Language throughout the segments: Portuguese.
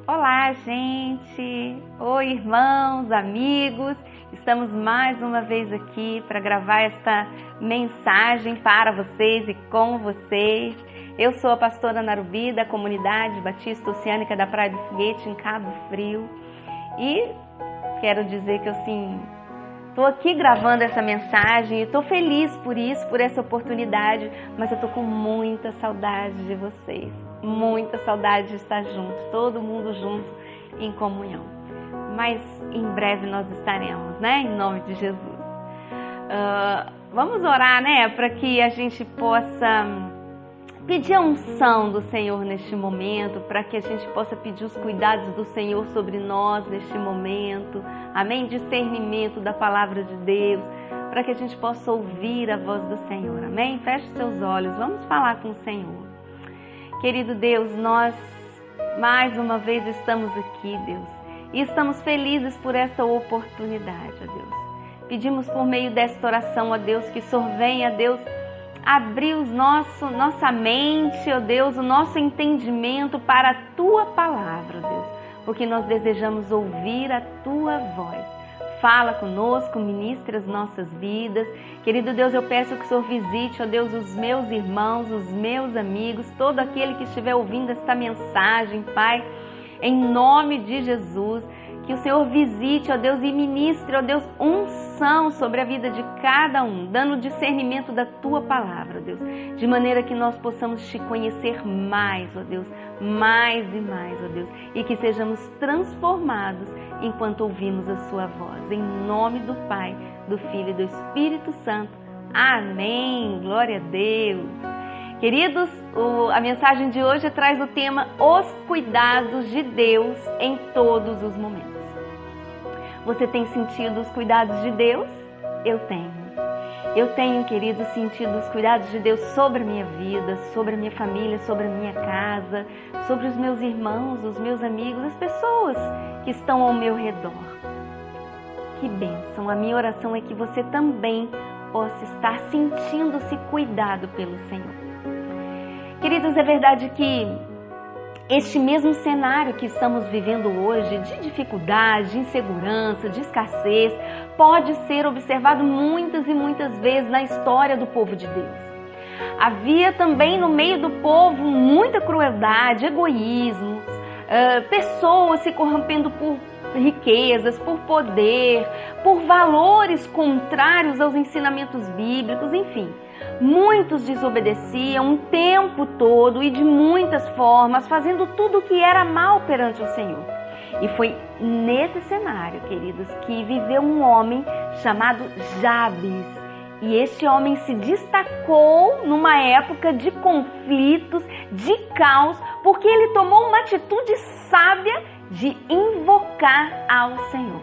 Olá, gente! Oi, irmãos, amigos! Estamos mais uma vez aqui para gravar esta mensagem para vocês e com vocês. Eu sou a pastora Narubi, da Comunidade Batista Oceânica da Praia do Foguete, em Cabo Frio. E quero dizer que estou aqui gravando essa mensagem e estou feliz por isso, por essa oportunidade, mas eu estou com muita saudade de vocês, muita saudade de estar junto, todo mundo junto em comunhão. Mas em breve nós estaremos, né? Em nome de Jesus. Vamos orar, né? Para que a gente possa pedir a unção do Senhor neste momento, para que a gente possa pedir os cuidados do Senhor sobre nós neste momento, amém? Discernimento da palavra de Deus, para que a gente possa ouvir a voz do Senhor, amém? Feche seus olhos, vamos falar com o Senhor. Querido Deus, nós mais uma vez estamos aqui, Deus, e estamos felizes por essa oportunidade, ó Deus. Pedimos por meio desta oração, ó Deus, que o Senhor venha, Deus, abrir nossa mente, ó Deus, o nosso entendimento para a Tua palavra, ó Deus, porque nós desejamos ouvir a Tua voz. Fala conosco, ministra as nossas vidas. Querido Deus, eu peço que o Senhor visite, ó Deus, os meus irmãos, os meus amigos, todo aquele que estiver ouvindo esta mensagem, Pai, em nome de Jesus. Que o Senhor visite, ó Deus, e ministre, ó Deus, unção sobre a vida de cada um, dando discernimento da Tua palavra, ó Deus, de maneira que nós possamos Te conhecer mais, ó Deus, mais e mais, ó Deus, e que sejamos transformados enquanto ouvimos a Sua voz. Em nome do Pai, do Filho e do Espírito Santo. Amém. Glória a Deus. Queridos, a mensagem de hoje traz o tema Os Cuidados de Deus em todos os momentos. Você tem sentido os cuidados de Deus? Eu tenho. Eu tenho, queridos, sentido os cuidados de Deus sobre a minha vida, sobre a minha família, sobre a minha casa, sobre os meus irmãos, os meus amigos, as pessoas que estão ao meu redor. Que bênção! A minha oração é que você também possa estar sentindo-se cuidado pelo Senhor. Queridos, é verdade que este mesmo cenário que estamos vivendo hoje, de dificuldade, de insegurança, de escassez, pode ser observado muitas e muitas vezes na história do povo de Deus. Havia também no meio do povo muita crueldade, egoísmos, pessoas se corrompendo por riquezas, por poder, por valores contrários aos ensinamentos bíblicos, enfim. Muitos desobedeciam o tempo todo e de muitas formas, fazendo tudo o que era mal perante o Senhor. E foi nesse cenário, queridos, que viveu um homem chamado Jabes. E este homem se destacou numa época de conflitos, de caos, porque ele tomou uma atitude sábia de invocar ao Senhor.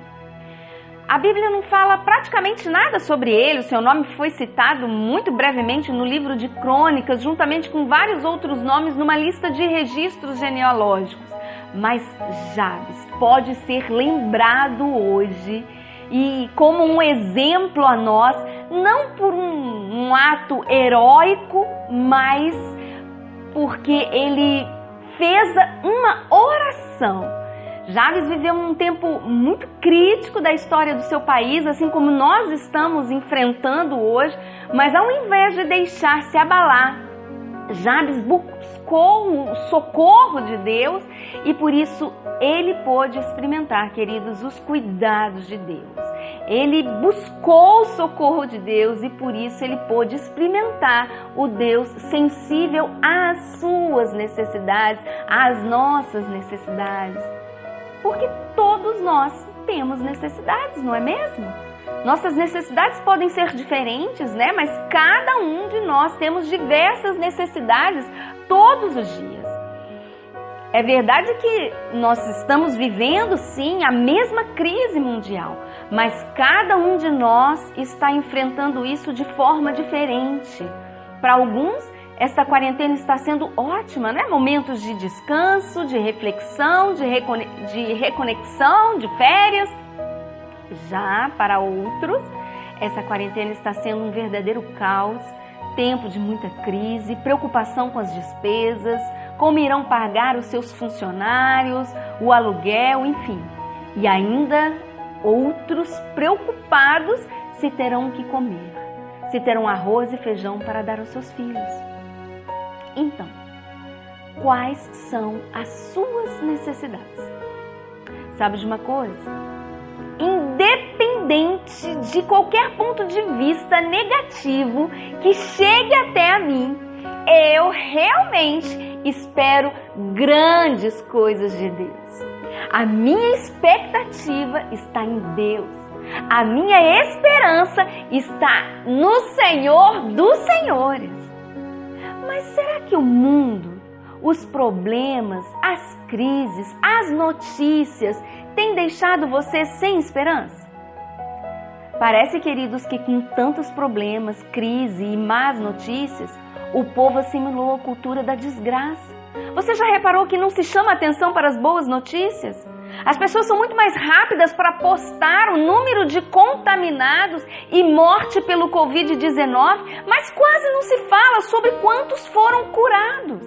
A Bíblia não fala praticamente nada sobre ele, o seu nome foi citado muito brevemente no livro de Crônicas, juntamente com vários outros nomes numa lista de registros genealógicos. Mas Jabes pode ser lembrado hoje e como um exemplo a nós, não por um ato heróico, mas porque ele fez uma oração. Jabes viveu um tempo muito crítico da história do seu país, assim como nós estamos enfrentando hoje, mas ao invés de deixar-se abalar, Jabes buscou o socorro de Deus e por isso ele pôde experimentar, queridos, os cuidados de Deus. Ele buscou o socorro de Deus e por isso ele pôde experimentar o Deus sensível às suas necessidades, às nossas necessidades. Porque todos nós temos necessidades, não é mesmo? Nossas necessidades podem ser diferentes, né? Mas cada um de nós temos diversas necessidades todos os dias. É verdade que nós estamos vivendo, sim, a mesma crise mundial, mas cada um de nós está enfrentando isso de forma diferente. Para alguns, esta quarentena está sendo ótima, né? Momentos de descanso, de reflexão, de reconexão, de férias. Já para outros, essa quarentena está sendo um verdadeiro caos, tempo de muita crise, preocupação com as despesas, como irão pagar os seus funcionários, o aluguel, enfim. E ainda outros preocupados se terão o que comer, se terão arroz e feijão para dar aos seus filhos. Então, quais são as suas necessidades? Sabe de uma coisa? Independente de qualquer ponto de vista negativo que chegue até a mim, eu realmente espero grandes coisas de Deus. A minha expectativa está em Deus. A minha esperança está no Senhor dos Senhores. Mas será que o mundo, os problemas, as crises, as notícias têm deixado você sem esperança? Parece, queridos, que com tantos problemas, crise e más notícias, o povo assimilou a cultura da desgraça. Você já reparou que não se chama atenção para as boas notícias? As pessoas são muito mais rápidas para postar o número de contaminados e morte pelo Covid-19, mas quase não se fala sobre quantos foram curados.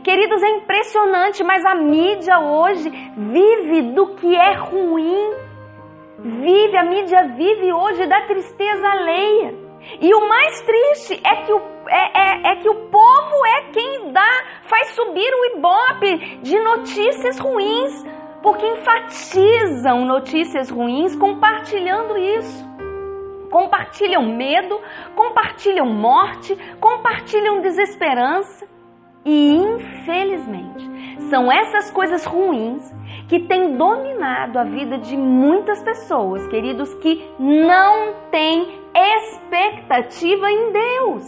Queridos, é impressionante, mas a mídia hoje vive do que é ruim. A mídia vive hoje da tristeza alheia. E o mais triste é que o povo é quem faz subir o ibope de notícias ruins, porque enfatizam notícias ruins compartilhando isso. Compartilham medo, compartilham morte, compartilham desesperança. E infelizmente, são essas coisas ruins que têm dominado a vida de muitas pessoas, queridos, que não têm expectativa em Deus.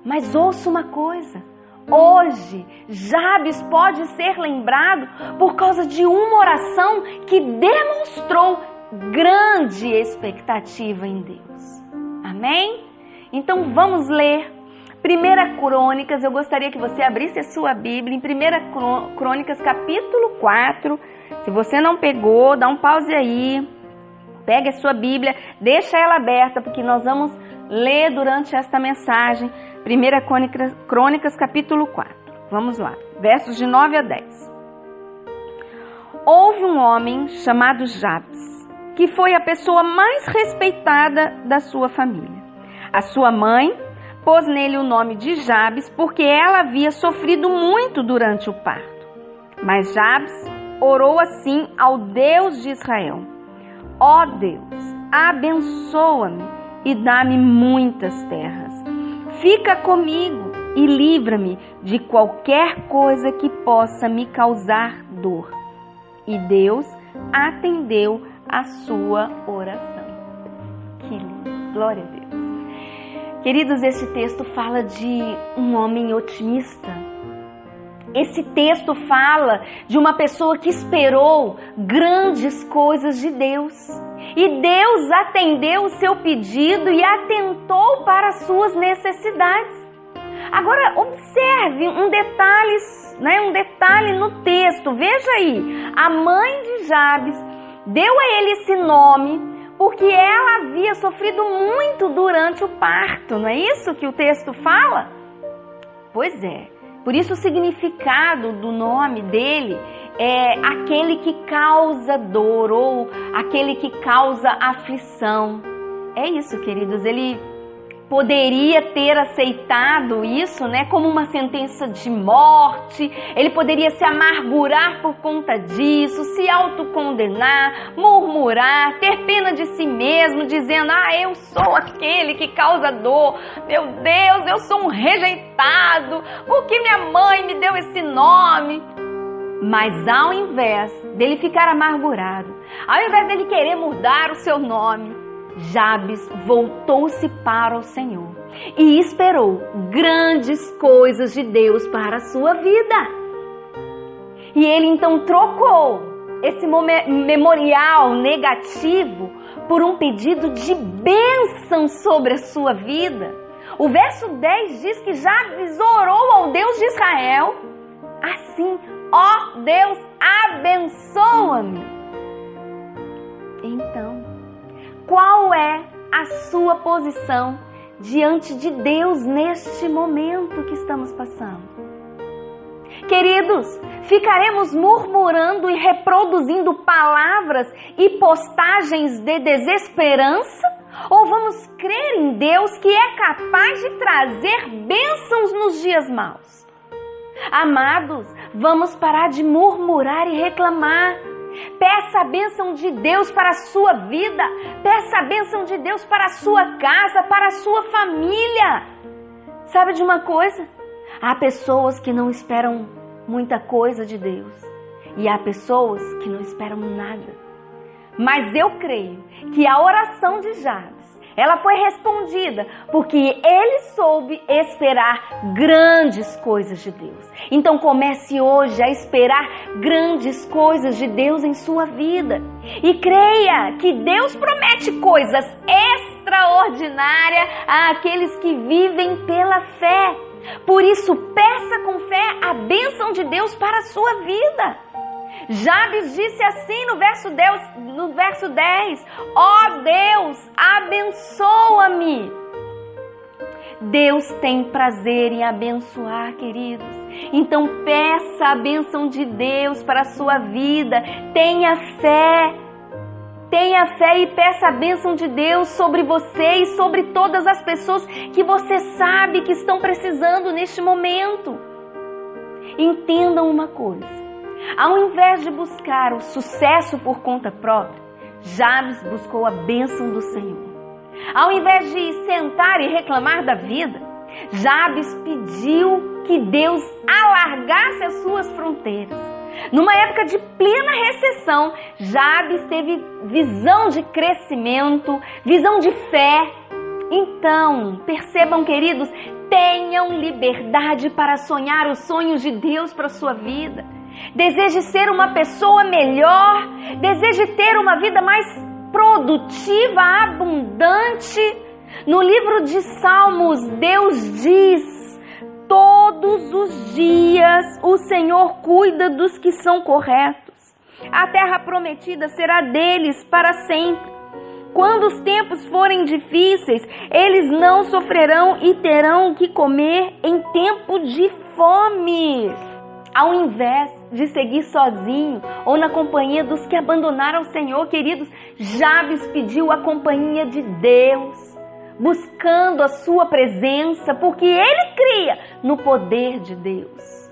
Mas ouça uma coisa, hoje Jabes pode ser lembrado por causa de uma oração que demonstrou grande expectativa em Deus. Amém? Então vamos ler 1 Crônicas. Eu gostaria que você abrisse a sua Bíblia em 1 Crônicas capítulo 4. Se você não pegou, dá um pause aí, pega a sua Bíblia, deixa ela aberta, porque nós vamos ler durante esta mensagem 1 Crônicas capítulo 4. Vamos lá, versos de 9 a 10. Houve um homem chamado Jabes, que foi a pessoa mais respeitada da sua família. A sua mãe pôs nele o nome de Jabes porque ela havia sofrido muito durante o parto. Mas Jabes orou assim ao Deus de Israel: ó Deus, abençoa-me e dá-me muitas terras. Fica comigo e livra-me de qualquer coisa que possa me causar dor. E Deus atendeu a sua oração. Que lindo, glória a Deus. Queridos, esse texto fala de um homem otimista. Esse texto fala de uma pessoa que esperou grandes coisas de Deus. E Deus atendeu o seu pedido e atentou para as suas necessidades. Agora, observe um detalhe no texto. Veja aí, a mãe de Jabes deu a ele esse nome porque ela havia sofrido muito durante o parto. Não é isso que o texto fala? Pois é. Por isso o significado do nome dele é aquele que causa dor ou aquele que causa aflição. É isso, queridos. Ele poderia ter aceitado isso, como uma sentença de morte. Ele poderia se amargurar por conta disso, se autocondenar, murmurar, ter pena de si mesmo, dizendo: eu sou aquele que causa dor. Meu Deus, eu sou um rejeitado. Por que minha mãe me deu esse nome? Mas ao invés dele ficar amargurado, ao invés dele querer mudar o seu nome, Jabes voltou-se para o Senhor e esperou grandes coisas de Deus para a sua vida. E ele então trocou esse memorial negativo por um pedido de bênção sobre a sua vida. O verso 10 diz que Jabes orou ao Deus de Israel assim: ó Deus, abençoa-me. Então, qual é a sua posição diante de Deus neste momento que estamos passando? Queridos, ficaremos murmurando e reproduzindo palavras e postagens de desesperança? Ou vamos crer em Deus que é capaz de trazer bênçãos nos dias maus? Amados, vamos parar de murmurar e reclamar. Peça a bênção de Deus para a sua vida. Peça a bênção de Deus para a sua casa, para a sua família. Sabe de uma coisa? Há pessoas que não esperam muita coisa de Deus. E há pessoas que não esperam nada. Mas eu creio que a oração de Jabes, ela foi respondida porque ele soube esperar grandes coisas de Deus. Então comece hoje a esperar grandes coisas de Deus em sua vida. E creia que Deus promete coisas extraordinárias àqueles que vivem pela fé. Por isso, peça com fé a bênção de Deus para a sua vida. Jabes disse assim no verso 10, ó Deus, abençoa-me. Deus tem prazer em abençoar, queridos. Então peça a bênção de Deus para a sua vida. Tenha fé e peça a bênção de Deus sobre você e sobre todas as pessoas que você sabe que estão precisando neste momento. Entendam uma coisa. Ao invés de buscar o sucesso por conta própria, Jabes buscou a bênção do Senhor. Ao invés de sentar e reclamar da vida, Jabes pediu que Deus alargasse as suas fronteiras. Numa época de plena recessão, Jabes teve visão de crescimento, visão de fé. Então, percebam, queridos, tenham liberdade para sonhar os sonhos de Deus para a sua vida. Deseje ser uma pessoa melhor, deseje ter uma vida mais produtiva, abundante. No livro de Salmos, Deus diz: todos os dias o Senhor cuida dos que são corretos. A terra prometida será deles para sempre. Quando os tempos forem difíceis, eles não sofrerão e terão o que comer em tempo de fome. Ao invés de seguir sozinho ou na companhia dos que abandonaram o Senhor, queridos, Jabes pediu a companhia de Deus, buscando a sua presença, porque ele cria no poder de Deus.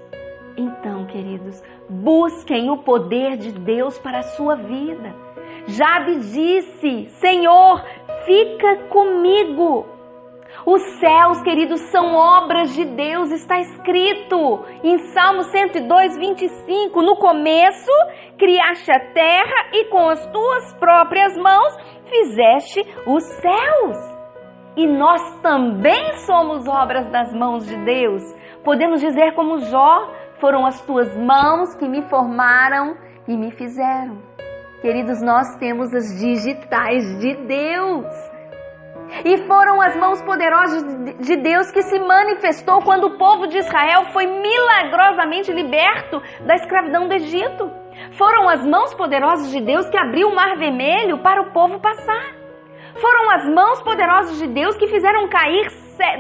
Então, queridos, busquem o poder de Deus para a sua vida. Jabes disse: Senhor, fica comigo. Os céus, queridos, são obras de Deus, está escrito em Salmo 102, 25. No começo, criaste a terra e com as tuas próprias mãos fizeste os céus. E nós também somos obras das mãos de Deus. Podemos dizer como Jó: foram as tuas mãos que me formaram e me fizeram. Queridos, nós temos as digitais de Deus. E foram as mãos poderosas de Deus que se manifestou quando o povo de Israel foi milagrosamente liberto da escravidão do Egito. Foram as mãos poderosas de Deus que abriu o Mar Vermelho para o povo passar. Foram as mãos poderosas de Deus que fizeram cair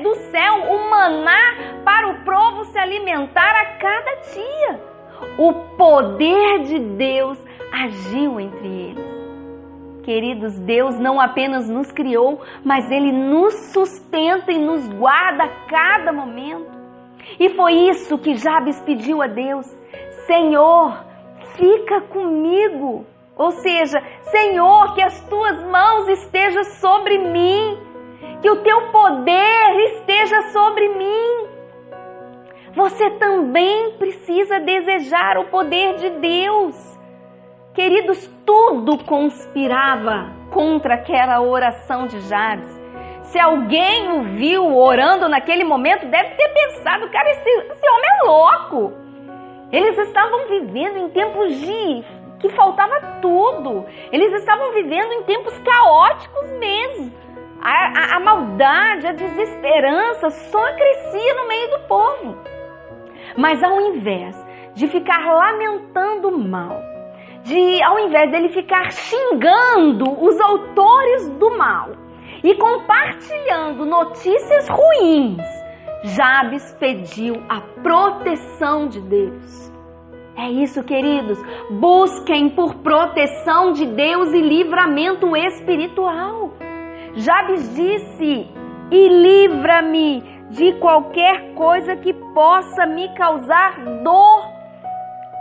do céu o maná para o povo se alimentar a cada dia. O poder de Deus agiu entre eles. Queridos, Deus não apenas nos criou, mas Ele nos sustenta e nos guarda a cada momento. E foi isso que Jabes pediu a Deus: Senhor, fica comigo. Ou seja, Senhor, que as tuas mãos estejam sobre mim, que o teu poder esteja sobre mim. Você também precisa desejar o poder de Deus. Queridos, tudo conspirava contra aquela oração de Jabes. Se alguém o viu orando naquele momento, deve ter pensado: cara, esse homem é louco. Eles estavam vivendo em tempos que faltava tudo. Eles estavam vivendo em tempos caóticos mesmo. A maldade, a desesperança só crescia no meio do povo. Mas ao invés de ficar lamentando o mal, ao invés dele ficar xingando os autores do mal e compartilhando notícias ruins, Jabes pediu a proteção de Deus. É isso, queridos. Busquem por proteção de Deus e livramento espiritual. Jabes disse: e livra-me de qualquer coisa que possa me causar dor.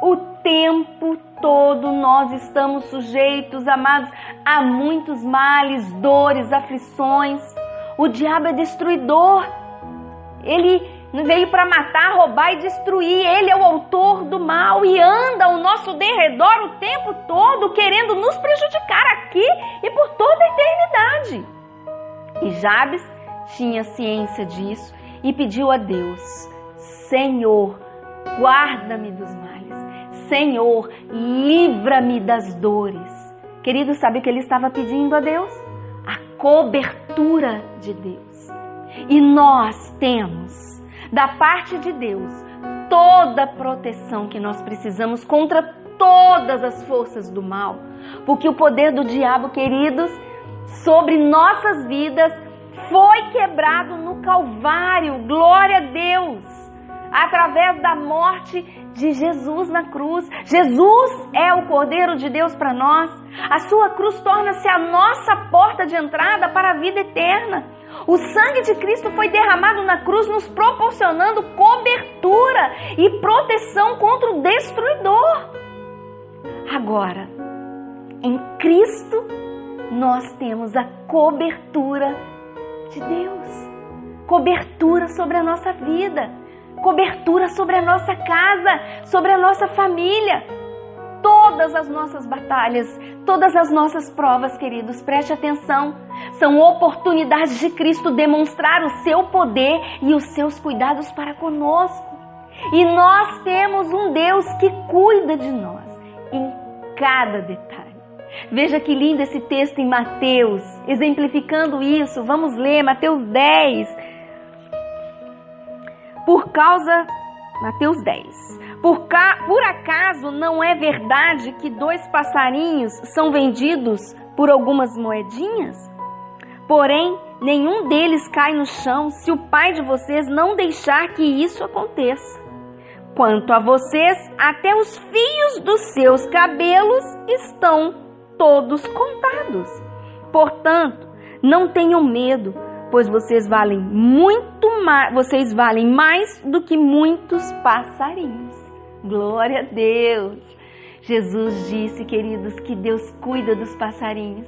O tempo todo nós estamos sujeitos, amados, a muitos males, dores, aflições. O diabo é destruidor. Ele veio para matar, roubar e destruir. Ele é o autor do mal e anda ao nosso derredor o tempo todo, querendo nos prejudicar aqui e por toda a eternidade. E Jabes tinha ciência disso e pediu a Deus: Senhor, guarda-me dos males. Senhor, livra-me das dores. Querido, sabe o que ele estava pedindo a Deus? A cobertura de Deus. E nós temos, da parte de Deus, toda a proteção que nós precisamos contra todas as forças do mal. Porque o poder do diabo, queridos, sobre nossas vidas foi quebrado no Calvário. Glória a Deus! Através da morte de Jesus na cruz. Jesus é o Cordeiro de Deus para nós. A sua cruz torna-se a nossa porta de entrada para a vida eterna. O sangue de Cristo foi derramado na cruz, nos proporcionando cobertura e proteção contra o destruidor. Agora, em Cristo, nós temos a cobertura de Deus. Cobertura sobre a nossa vida. Cobertura sobre a nossa casa, sobre a nossa família. Todas as nossas batalhas, todas as nossas provas, queridos, preste atenção, são oportunidades de Cristo demonstrar o seu poder e os seus cuidados para conosco. E nós temos um Deus que cuida de nós em cada detalhe. Veja que lindo esse texto em Mateus, exemplificando isso. Vamos ler Mateus 10. Mateus 10. Por acaso não é verdade que 2 passarinhos são vendidos por algumas moedinhas? Porém, nenhum deles cai no chão se o Pai de vocês não deixar que isso aconteça. Quanto a vocês, até os fios dos seus cabelos estão todos contados. Portanto, não tenham medo, pois vocês valem mais do que muitos passarinhos. Glória a Deus! Jesus disse, queridos, que Deus cuida dos passarinhos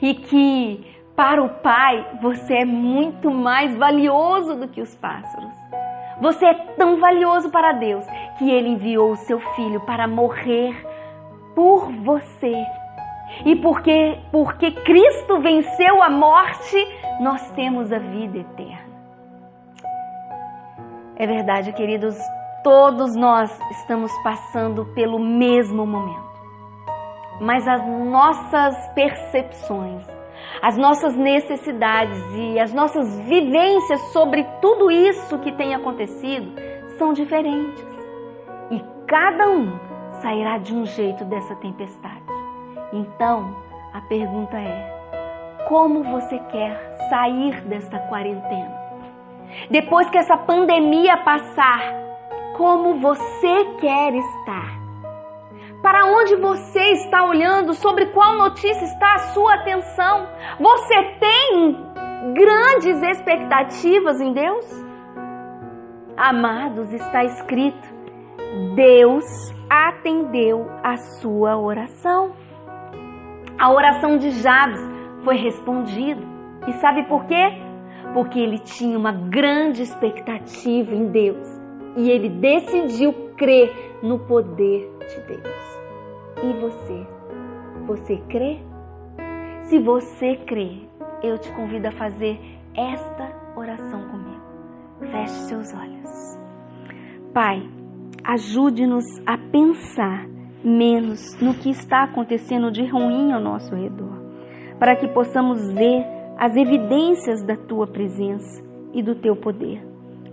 e que para o Pai você é muito mais valioso do que os pássaros. Você é tão valioso para Deus que Ele enviou o seu Filho para morrer por você. E porque Cristo venceu a morte, nós temos a vida eterna. É verdade, queridos, todos nós estamos passando pelo mesmo momento. Mas as nossas percepções, as nossas necessidades e as nossas vivências sobre tudo isso que tem acontecido são diferentes. E cada um sairá de um jeito dessa tempestade. Então, a pergunta é: como você quer sair desta quarentena? Depois que essa pandemia passar, como você quer estar? Para onde você está olhando? Sobre qual notícia está a sua atenção? Você tem grandes expectativas em Deus? Amados, está escrito: Deus atendeu a sua oração. A oração de Jabes foi respondida. E sabe por quê? Porque ele tinha uma grande expectativa em Deus. E ele decidiu crer no poder de Deus. E você? Você crê? Se você crê, eu te convido a fazer esta oração comigo. Feche seus olhos. Pai, ajude-nos a pensar menos no que está acontecendo de ruim ao nosso redor, para que possamos ver as evidências da Tua presença e do Teu poder,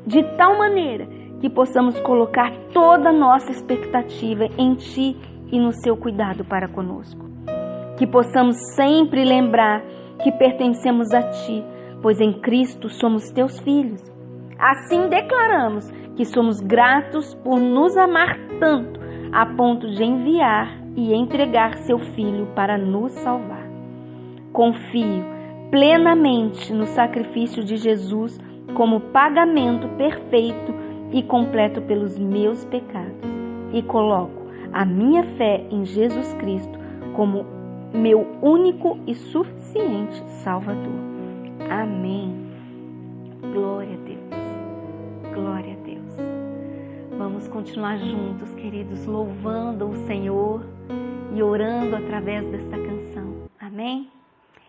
de tal maneira que possamos colocar toda a nossa expectativa em Ti e no Seu cuidado para conosco. Que possamos sempre lembrar que pertencemos a Ti, pois em Cristo somos Teus filhos. Assim declaramos que somos gratos por nos amar tanto a ponto de enviar e entregar seu Filho para nos salvar. Confio plenamente no sacrifício de Jesus como pagamento perfeito e completo pelos meus pecados e coloco a minha fé em Jesus Cristo como meu único e suficiente Salvador. Amém. Glória a Deus. Glória a Deus. Vamos continuar juntos, queridos, louvando o Senhor e orando através desta canção. Amém?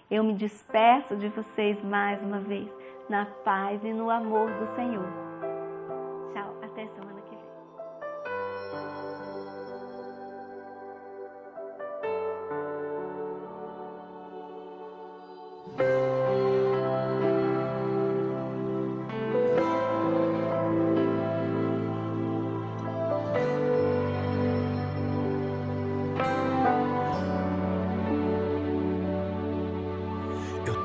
Eu me despeço de vocês mais uma vez, na paz e no amor do Senhor. Tchau, até semana que vem.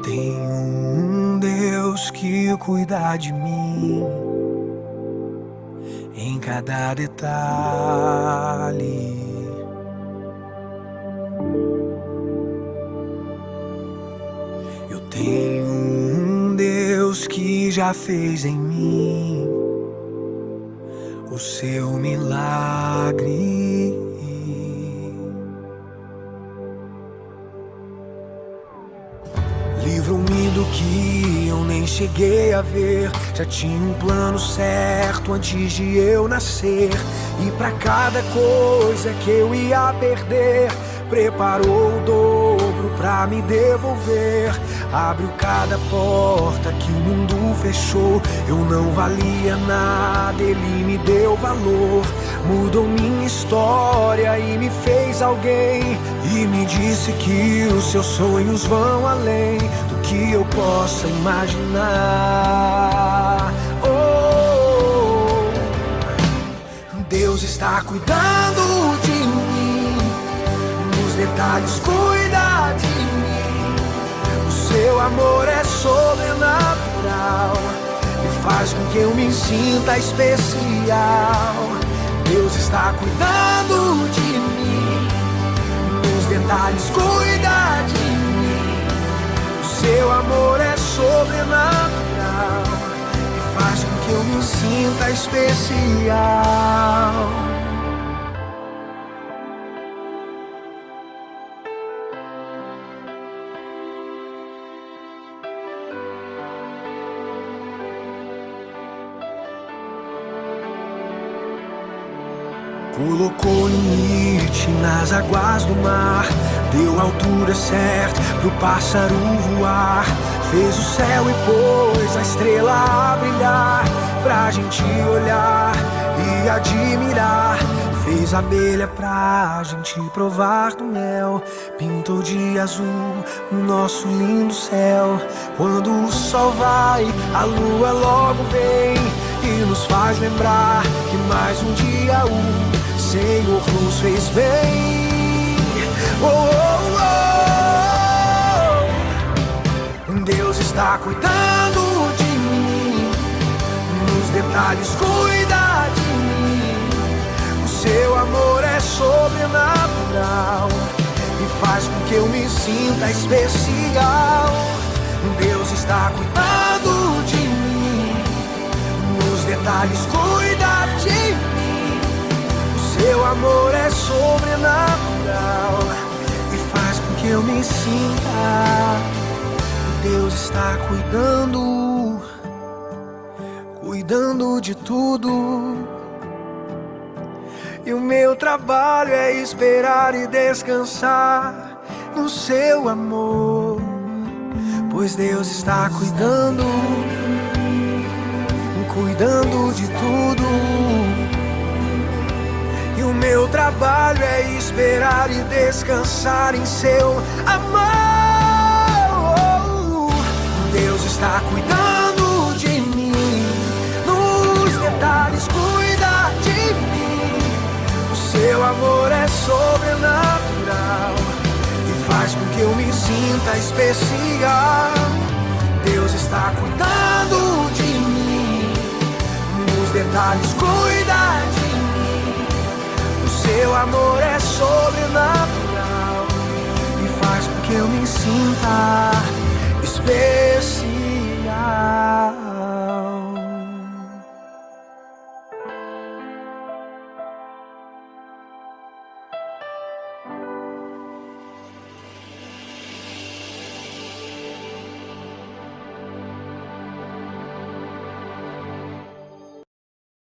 Tenho um Deus que cuida de mim em cada detalhe. Eu tenho um Deus que já fez em mim o seu milagre. Livro-me do que eu nem cheguei a ver. Já tinha um plano certo antes de eu nascer. E pra cada coisa que eu ia perder, preparou o dobro pra me devolver. Abriu cada porta que o mundo fechou. Eu não valia nada, ele me deu valor. Mudou minha história e me fez alguém. E me disse que os seus sonhos vão além do que eu possa imaginar. Oh, Deus está cuidando de mim, nos detalhes cuida de mim. O seu amor é sobrenatural e faz com que eu me sinta especial. Deus está cuidando de mim, nos detalhes cuida de mim. O seu amor é sobrenatural e faz com que eu me sinta especial. Colocou limite nas águas do mar, deu a altura certa pro pássaro voar. Fez o céu e pôs a estrela a brilhar, pra gente olhar e admirar. Fez a abelha pra gente provar do mel, pintou de azul o nosso lindo céu. Quando o sol vai, a lua logo vem e nos faz lembrar que mais um dia o Senhor nos fez bem. Oh, oh, oh. Deus está cuidando de mim, nos detalhes cuida de mim. O seu amor é sobrenatural e faz com que eu me sinta especial. Deus está cuidando de mim, nos detalhes cuida de mim. Seu amor é sobrenatural e faz com que eu me sinta. Deus está cuidando de tudo. E o meu trabalho é esperar e descansar no seu amor, pois Deus está cuidando de tudo. E o meu trabalho é esperar e descansar em seu amor. Deus está cuidando de mim, nos detalhes cuida de mim. O seu amor é sobrenatural e faz com que eu me sinta especial. Deus está cuidando de mim, detalhes, cuida de mim. O seu amor é sobrenatural e faz com que eu me sinta especial.